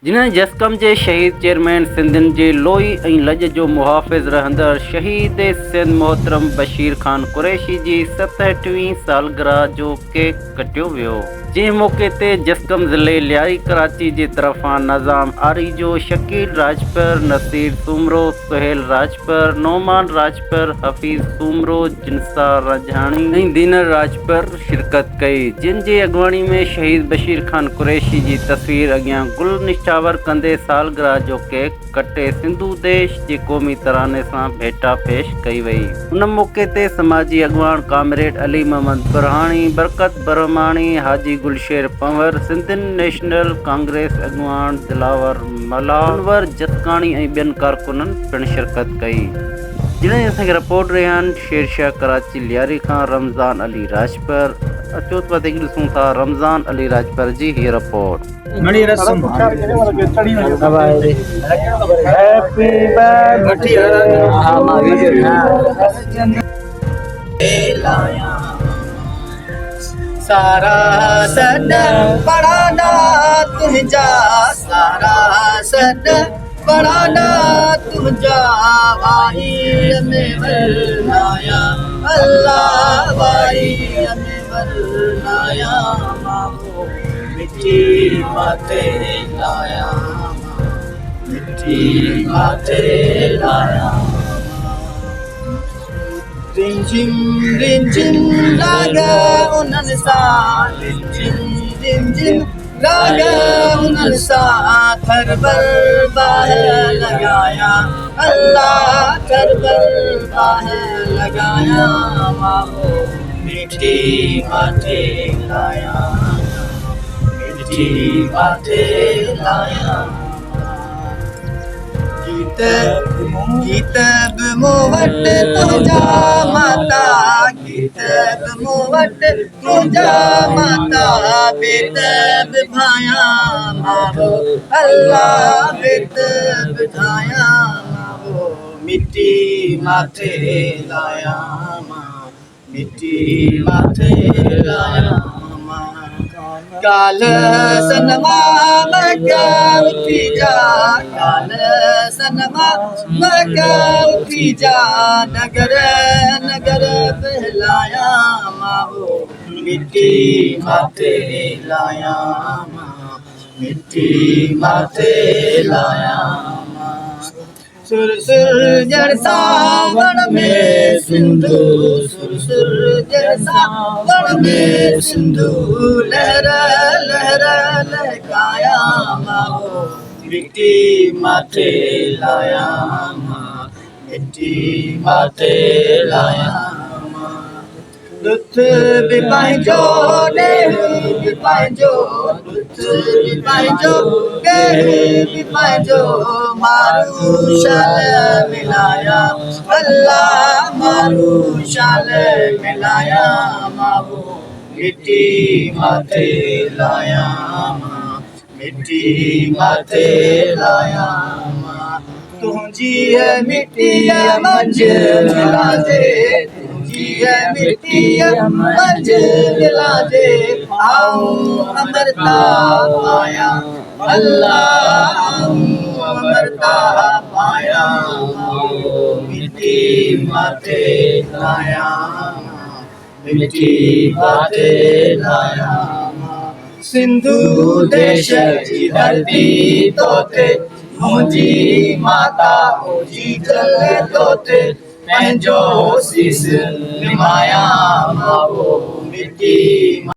जिन्हें जसकम के शहीद चेयरमैन सिंधियुनि जे लोई ऐं लॼ जो मुहाफ़िज़ रहंदड़ शहीद सिंध मोहतरम बशीर ख़ान कुरैशी जी 67वीं सालगिरह जो केक कटियो वियो। जंहिं मौक़े ते जसकम ज़िले लियारी कराची जी तरफ़ां नज़ाम आरी जो शकील राजपर, नसीर सूमरो, सुहेल राजपर, नौमान राजपर, हफ़ीज़ सूमरो, जिनसा रंझाणी ऐं दीनर राजपर शिरकत कई। जिन जी अॻुवाणी में शहीद बशीर ख़ान कुरैशी जी तस्वीर अॻियां गुल निशावर कंदे सालगिरह जो केक कटे सिंधु देश जे क़ौमी तराने सां भेटा पेश कई वई। उन मौक़े ते समाजी अॻुवान कामरेड अली मोहम्मद बुरहानी, बरकत बरमाणी, हाजी गुलशेर पंवर, सिंधियुनि नेशनल कांग्रेस अॻुवान दिलावर मलाल, अनवर जसकाणी ऐं ॿियनि कारकुननि पिणु शिरकत कई। जिन्हें असांखे रिपोर्ट रहियान शेरशाह कराची लियारी खां रमज़ान अली राजपर। अचो त वधीक ॾिसूं था रमज़ान अली राजपर जी हीअ रिपोर्ट। बड़ी रस्म सारा सड बड़ा तुझा, सारा सड बड़ा तुझा, वाही में वरनाया अल्लाह, वाही में वरनाया मामो मिट्टी माथे लाया, मिट्टी माथे लाया। रिंझिन लागा उन्हनि सां, रिंझिन लागा उन्हनि सां, थरबर बाहि लॻाया अल्लाह, थरबर बाहि लॻाया मामो मिट्टी माथे लाया, मिट्टी माथे लाया। गीत बि मूं वटि तुंहिंजा माता, गीत बि मूं वटि तुंहिंजा माता, बेत बि भाया मावो अल्लाह, बेत बि भाया मावो मिट्टी माथे लाया मां, मिट्टी माथे लाया। काल सनमा मक्का उठी जा, काल सनमा मक्का उठी जा, नगर नगर बहलाया मावो मिट्टी माथे लाया मां, मिट्टी माथे लाया। सुर सुर जड़ सावण में सिंधु, सुर सुर जड़ सावण में सिंधु, लहर लहर लहकाया मावो मिट्टी माथे लाया मां, मिट्टी माथे लाया। दुथ बि पंहिंजो ॾेर बि पंहिंजो, दुथ बि पंहिंजो ॾेर बि पंहिंजो, मारू शाल मिलाया अल्लाह, मारू शाल मिलाया मावो मिट्टी माथे लाया मां, मिट्टी माथे लाया मां। तुंहिंजी मिट्टीअ मंझि मिलाजे, मिट्टी मंझ मिलाजे, आऊं अमरता पाया अल्लाह, आऊं अमरता पाया मिट्टी माथे लाया, मिट्टी माथे लाया। सिंधु देश जी धरती तोते मुंहिंजी माता जी जल तोते पंहिंजो सीस निमाया मावो मिट्टी।